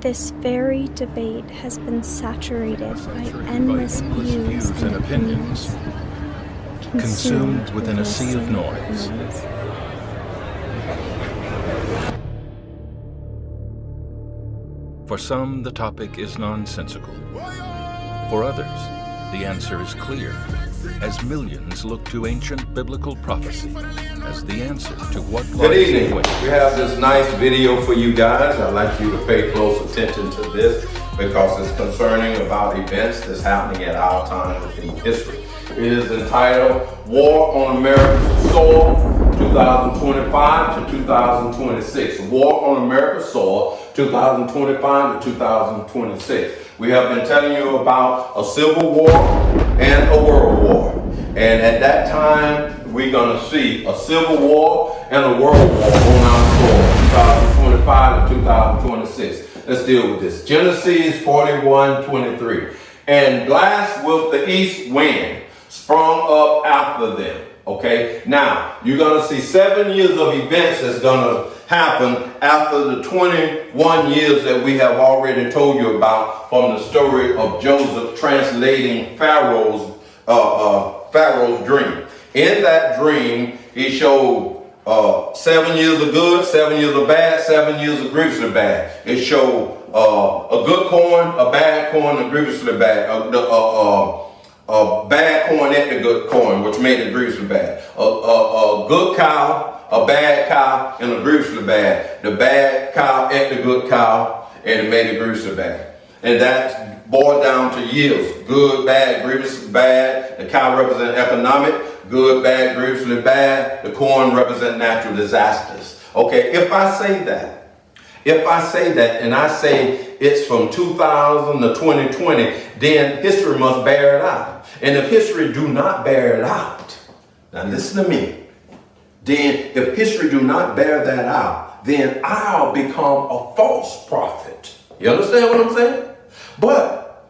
This very debate has been saturated by endless views and opinions, consumed within a sea of noise. For some, the topic is nonsensical. For others, the answer is clear, as millions look to ancient biblical prophecy as the answer to what lies. Good evening. We have this nice video for you guys. I'd like you to pay close attention to this because it's concerning about events that's happening at our time in history. It is entitled War on America's Soil 2025 to 2026. War on America's Soil 2025 to 2026. We have been telling you about a civil war and a world war. And at that time, we're going to see a civil war and a world war on our soil, 2025 to 2026. Let's deal with this. Genesis 41:23. And blast with the east wind sprung up after them. Okay, now you're going to see 7 years of events that's going to happen after the 21 years that we have already told you about from the story of Joseph translating Pharaoh's dream. In that dream, he showed 7 years of good, 7 years of bad, 7 years of grievously bad. It showed a good corn, a bad corn, a grievously bad. A bad corn ate the good corn, which made it grievously bad. A good cow, a bad cow, and a grievously bad. The bad cow ate the good cow, and it made it grievously bad. And that's boiled down to yields. Good, bad, grievously bad. The cow represents economic. Good, bad, grievously bad. The corn represents natural disasters. Okay, if I say that, and I say it's from 2000 to 2020, then history must bear it out. And if history do not bear it out, now listen to me, then if history do not bear that out, then I'll become a false prophet. You understand what I'm saying? But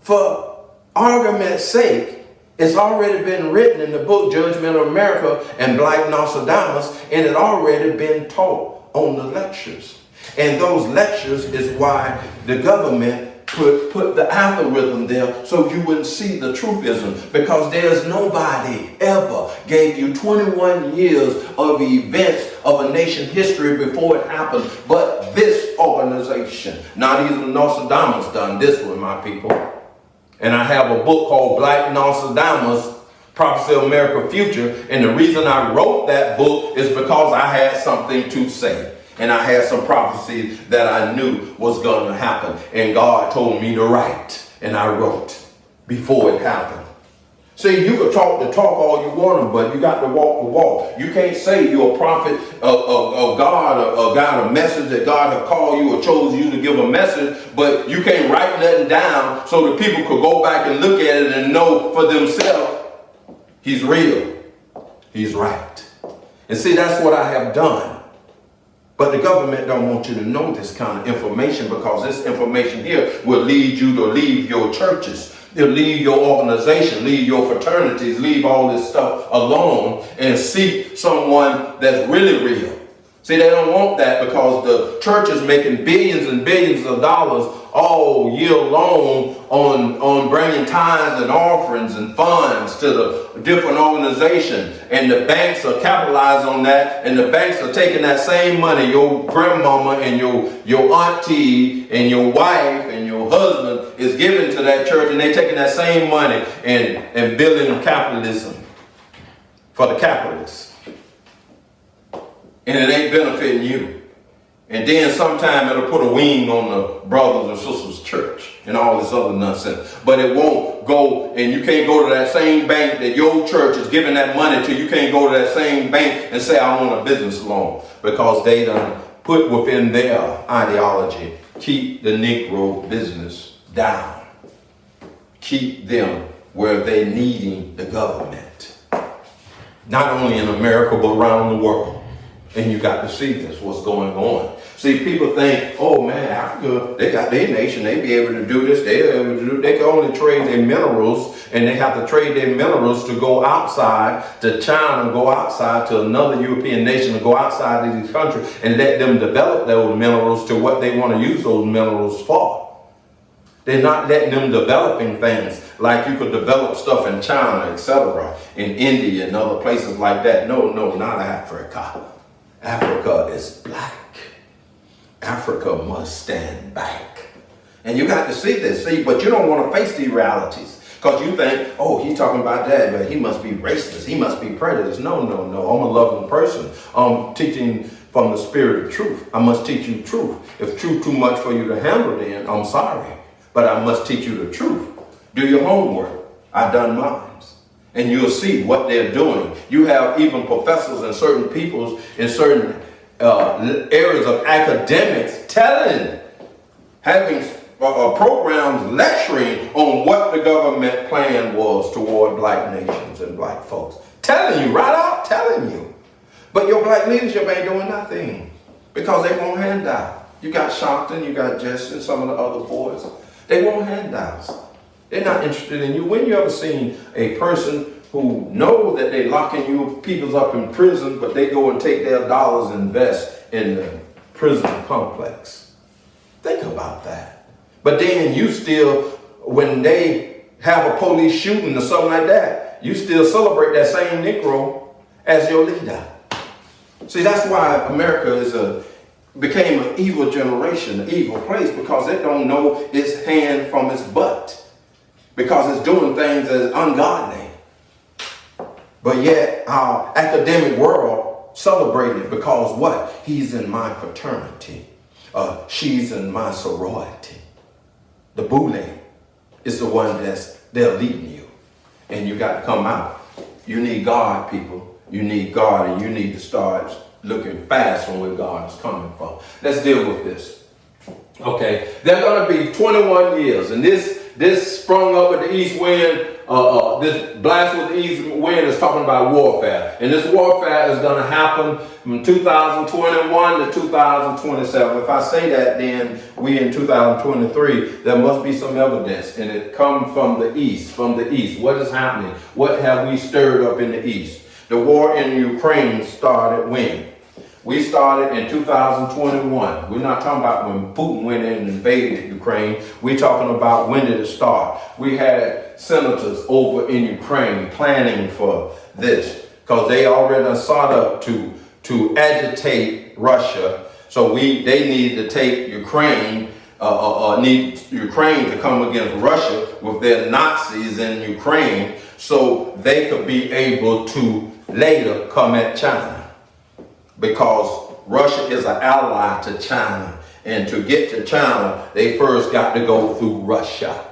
for argument's sake, it's already been written in the book Judgment of America and Black Nostradamus, and it already been taught on the lectures. And those lectures is why the government put the algorithm there so you wouldn't see the truthism, because there's nobody ever gave you 21 years of events of a nation history before it happened but this organization. Not even Nostradamus done this with my people. And I have a book called Black Nostradamus, Prophecy of America Future, and the reason I wrote that book is because I had something to say. And I had some prophecies that I knew was going to happen. And God told me to write. And I wrote before it happened. See, you can talk the talk all you want to, but you got to walk the walk. You can't say you're a prophet of God, or got a message that God have called you or chose you to give a message, but you can't write nothing down so that people could go back and look at it and know for themselves he's real. He's right. And see, that's what I have done. But the government don't want you to know this kind of information, because this information here will lead you to leave your churches. They'll leave your organization, leave your fraternities, leave all this stuff alone and seek someone that's really real. See, they don't want that because the church is making billions and billions of dollars all year long on bringing tithes and offerings and funds to the different organizations. And the banks are capitalizing on that, and the banks are taking that same money, your grandmama and your auntie and your wife and your husband is giving to that church, and they're taking that same money and building capitalism for the capitalists. And it ain't benefiting you. And then sometime it'll put a wing on the brothers and sisters church and all this other nonsense. But it won't go, and you can't go to that same bank that your church is giving that money to. You can't go to that same bank and say, I want a business loan, because they done put within their ideology, keep the Negro business down. Keep them where they're needing the government. Not only in America, but around the world. And you got to see this, what's going on. See, people think, oh man, Africa, they got their nation, they be able to do this, they can only trade their minerals, and they have to trade their minerals to go outside to China, go outside to another European nation, to go outside of these countries and let them develop those minerals to what they want to use those minerals for. They're not letting them developing things like you could develop stuff in China, etc., in India and other places like that. No, not Africa. Africa is black. Africa must stand back. And you got to see this, but you don't want to face these realities because you think, oh, he's talking about that, but he must be racist, he must be prejudiced. No, I'm a loving person. I'm teaching from the spirit of truth. I must teach you truth. If truth too much for you to handle, then I'm sorry, but I must teach you the truth. Do your homework. I've done mine. And you'll see what they're doing. You have even professors and certain peoples in certain areas of academics having programs lecturing on what the government plan was toward black nations and black folks. Telling you, right out, telling you. But your black leadership ain't doing nothing because they want handouts. You got Sharpton, you got Justin, some of the other boys. They want handouts. They're not interested in you. When you ever seen a person who know that they locking you peoples up in prison, but they go and take their dollars and invest in the prison complex? Think about that. But then you still, when they have a police shooting or something like that, you still celebrate that same Negro as your leader. See, that's why America became an evil generation, an evil place, because it don't know its hand from its butt, because it's doing things that's ungodly. But yet our academic world celebrated because what? He's in my fraternity. She's in my sorority. The bully is the one they're leading you. And you got to come out. You need God, people. You need God, and you need to start looking fast from where God is coming from. Let's deal with this. Okay, they're going to be 21 years, and this sprung up with the east wind. This blast with the east wind is talking about warfare. And this warfare is going to happen from 2021 to 2027. If I say that, then we in 2023, there must be some evidence. And it comes from the east. From the east. What is happening? What have we stirred up in the east? The war in Ukraine started when? We started in 2021. We're not talking about when Putin went in and invaded Ukraine. We're talking about when did it start. We had senators over in Ukraine planning for this because they already sought up to agitate Russia. So they need to take Ukraine, need Ukraine to come against Russia with their Nazis in Ukraine so they could be able to later come at China. Because Russia is an ally to China. And to get to China, they first got to go through Russia.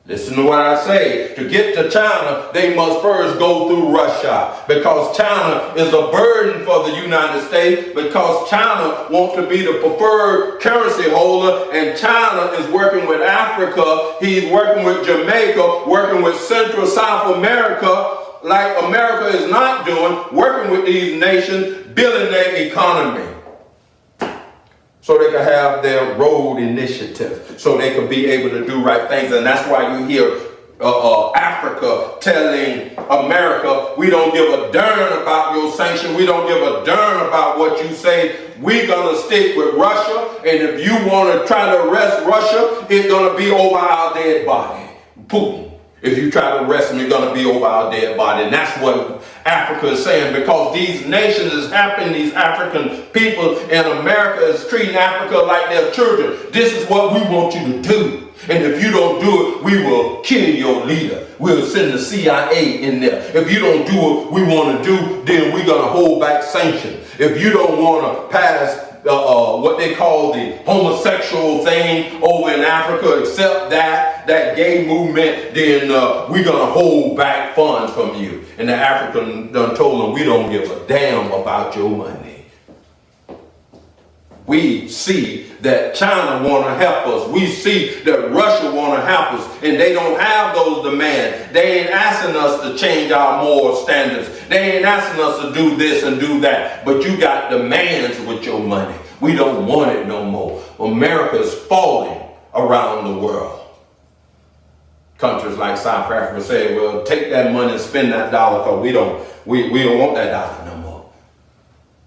Listen to what I say. To get to China, they must first go through Russia. Because China is a burden for the United States. Because China wants to be the preferred currency holder. And China is working with Africa. He's working with Jamaica. Working with Central South America. Like America is not doing. Working with these nations. Building their economy so they can have their road initiative, so they can be able to do right things. And that's why you hear Africa telling America, we don't give a darn about your sanction. We don't give a darn about what you say. We're going to stick with Russia. And if you want to try to arrest Russia, it's going to be over our dead body. Putin. If you try to arrest them, you're going to be over our dead body. And that's what Africa is saying, because these nations is happening, these African people, and America is treating Africa like their children. This is what we want you to do. And if you don't do it, we will kill your leader. We'll send the CIA in there. If you don't do what we want to do, then we're going to hold back sanctions. If you don't want to pass what they call the homosexual thing over in Africa, except that gay movement, then we're going to hold back funds from you. And the African done told them, we don't give a damn about your money. We see that China want to help us. We see that Russia want to help us. And they don't have those demands. They ain't asking us to change our moral standards. They ain't asking us to do this and do that. But you got demands with your money. We don't want it no more. America is falling around the world. Countries like South Africa say, well, take that money and spend that dollar because we don't want that dollar no more.